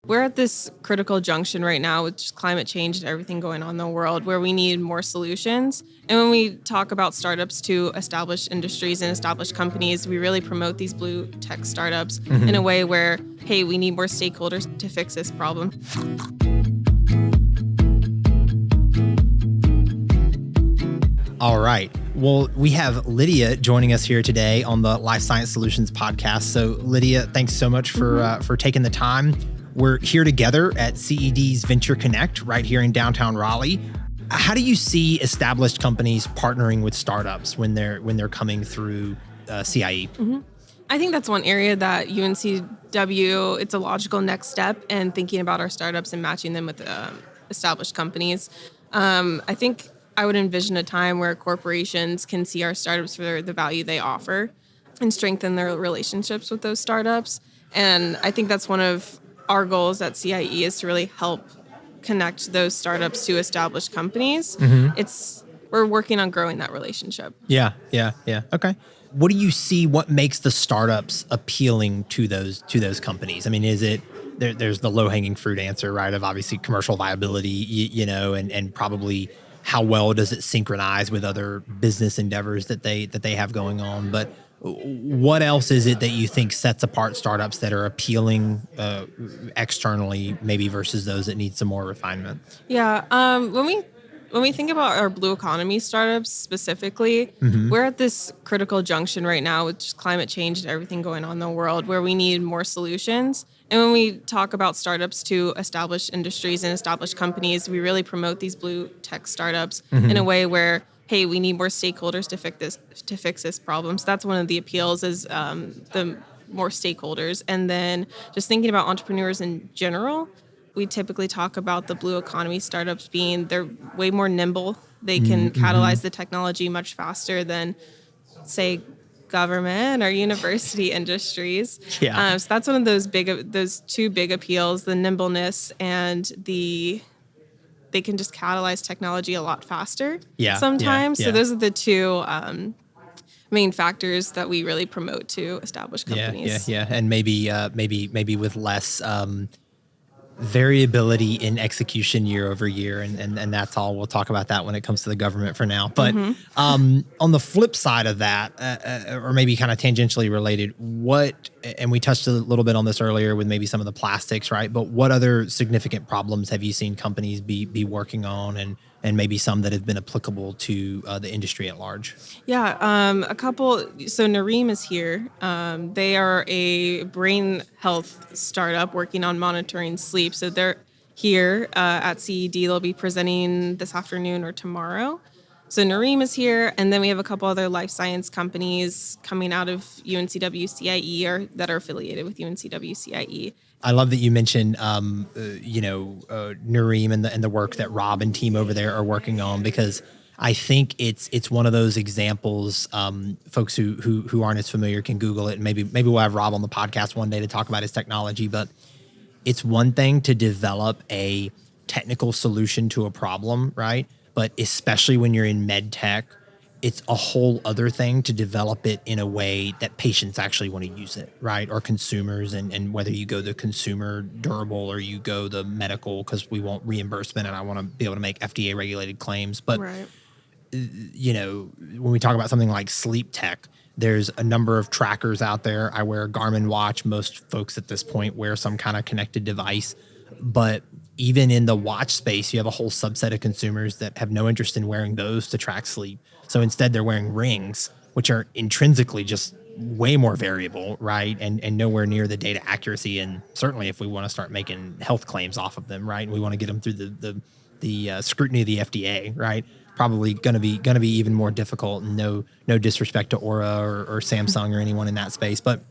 We're at this critical junction right now with just climate change and everything going on in the world where we need more solutions. And when we talk about startups to established industries and established companies, we really promote these blue tech startups in a way where, hey, we need more stakeholders to fix this problem. All right. Well, we have Lydia joining us here today on the Life Science Solutions podcast. So, Lydia, thanks so much for taking the time. We're here together at CED's Venture Connect right here in downtown Raleigh. How do you see established companies partnering with startups when they're coming through CIE? I think that's one area that UNCW, it's a logical next step in thinking about our startups and matching them with established companies. I think I would envision a time where corporations can see our startups for the value they offer and strengthen their relationships with those startups. And I think that's one of our goals at CIE is to really help connect those startups to established companies. We're working on growing that relationship. Yeah. Okay. What do you see? What makes the startups appealing to those companies? I mean, is it there's the low hanging fruit answer, right? Of obviously commercial viability, and probably how well does it synchronize with other business endeavors that they have going on? But what else is it that you think sets apart startups that are appealing externally, maybe versus those that need some more refinement? Yeah. When we think about our blue economy startups specifically, we're at this critical junction right now with just climate change and everything going on in the world where we need more solutions. And when we talk about startups to established industries and established companies, we really promote these blue tech startups in a way where, hey, we need more stakeholders to fix this problem. So that's one of the appeals is the more stakeholders. And then just thinking about entrepreneurs in general, we typically talk about the blue economy startups they're way more nimble. They can catalyze the technology much faster than, say, government or university industries. Yeah. So that's one of those two big appeals: the nimbleness and they can just catalyze technology a lot faster. Yeah. Sometimes. Yeah. So those are the two main factors that we really promote to established companies. Yeah. And maybe with less variability in execution year over year. And that's all. We'll talk about that when it comes to the government for now. But on the flip side of that, or maybe kind of tangentially related, and we touched a little bit on this earlier with maybe some of the plastics, right? But what other significant problems have you seen companies be working on and maybe some that have been applicable to the industry at large? Yeah, a couple. So Nareem is here. They are a brain health startup working on monitoring sleep. So they're here at CED. They'll be presenting this afternoon or tomorrow. So Nareem is here, and then we have a couple other life science companies coming out of UNCW CIE or that are affiliated with UNCW CIE. I love that you mentioned, Nareem and the work that Rob and team over there are working on, because I think it's one of those examples. Folks who aren't as familiar can Google it, and maybe we'll have Rob on the podcast one day to talk about his technology. But it's one thing to develop a technical solution to a problem, right? But especially when you're in med tech, it's a whole other thing to develop it in a way that patients actually want to use it, right? Or consumers, and whether you go the consumer durable or you go the medical, because we want reimbursement and I want to be able to make FDA regulated claims. But, Right. When we talk about something like sleep tech, there's a number of trackers out there. I wear a Garmin watch. Most folks at this point wear some kind of connected device. But even in the watch space, you have a whole subset of consumers that have no interest in wearing those to track sleep. So instead, they're wearing rings, which are intrinsically just way more variable, right? And nowhere near the data accuracy. And certainly if we want to start making health claims off of them, right? And we want to get them through the scrutiny of the FDA, right? Probably going to be even more difficult. And no disrespect to Aura or Samsung or anyone in that space. But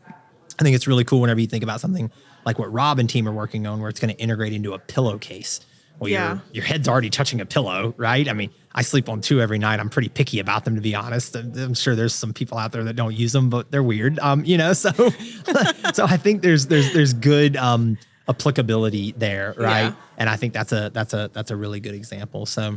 I think it's really cool whenever you think about something like what Rob and team are working on, where it's going to integrate into a pillowcase. Well, Yeah. your head's already touching a pillow, right? I mean, I sleep on 2 every night. I'm pretty picky about them, to be honest. I'm sure there's some people out there that don't use them, but they're weird. So so I think there's good applicability there, right? Yeah. And I think that's a really good example. So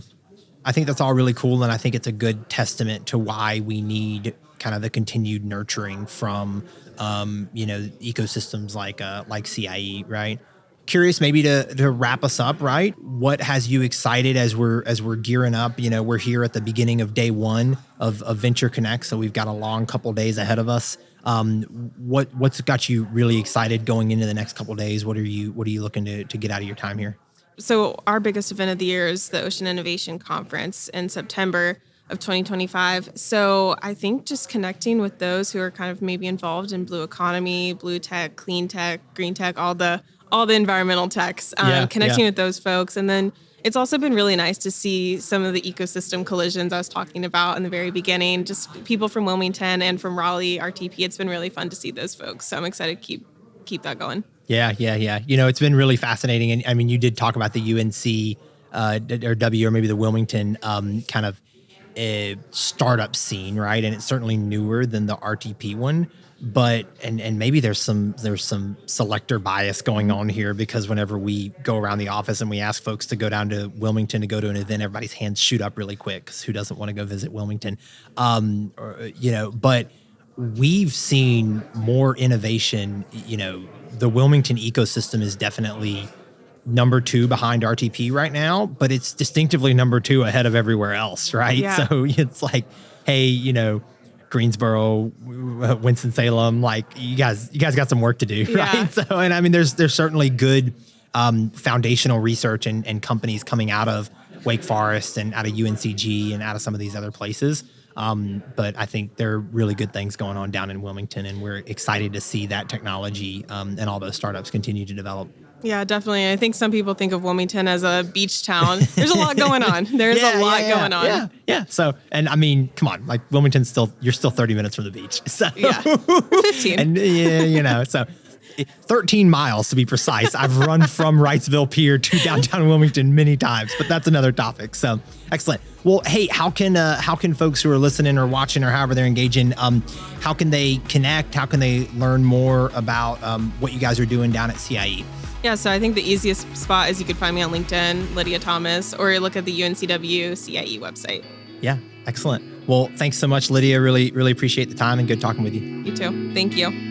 I think that's all really cool, and I think it's a good testament to why we need kind of the continued nurturing from ecosystems like CIE, right? curious maybe to wrap us up, right? What has you excited as we're gearing up? You know, we're here at the beginning of day one of Venture Connect, so we've got a long couple days ahead of us. What's got you really excited going into the next couple days? What are you looking to get out of your time here? So our biggest event of the year is the Ocean Innovation Conference in September of 2025. So I think just connecting with those who are kind of maybe involved in blue economy, blue tech, clean tech, green tech, all the environmental techs, connecting with those folks. And then it's also been really nice to see some of the ecosystem collisions I was talking about in the very beginning, just people from Wilmington and from Raleigh, RTP. It's been really fun to see those folks. So I'm excited to keep that going. Yeah. You know, it's been really fascinating. And I mean, you did talk about the UNC or maybe the Wilmington kind of startup scene, right? And it's certainly newer than the RTP one. But and maybe there's some selector bias going on here, because whenever we go around the office and we ask folks to go down to Wilmington to go to an event, everybody's hands shoot up really quick, because who doesn't want to go visit Wilmington? But we've seen more innovation. You know, the Wilmington ecosystem is definitely number 2 behind RTP right now, but it's distinctively number 2 ahead of everywhere else, right? Yeah. So it's like, hey, you know, Greensboro, Winston-Salem, like you guys got some work to do, right? So, and I mean, there's certainly good foundational research and companies coming out of Wake Forest and out of UNCG and out of some of these other places. But I think there are really good things going on down in Wilmington, and we're excited to see that technology and all those startups continue to develop. Yeah, definitely. I think some people think of Wilmington as a beach town. There's a lot going on. There's a lot going on. Yeah. So, and I mean, come on, like Wilmington's you're still 30 minutes from the beach. So, yeah, 15. And you know, so 13 miles to be precise. I've run from Wrightsville Pier to downtown Wilmington many times, but that's another topic. So, excellent. Well, hey, how can folks who are listening or watching or however they're engaging, how can they connect? How can they learn more about what you guys are doing down at CIE? Yeah, so I think the easiest spot is you could find me on LinkedIn, Lydia Thomas, or look at the UNCW CIE website. Yeah, excellent. Well, thanks so much, Lydia. Really, really appreciate the time, and good talking with you. You too. Thank you.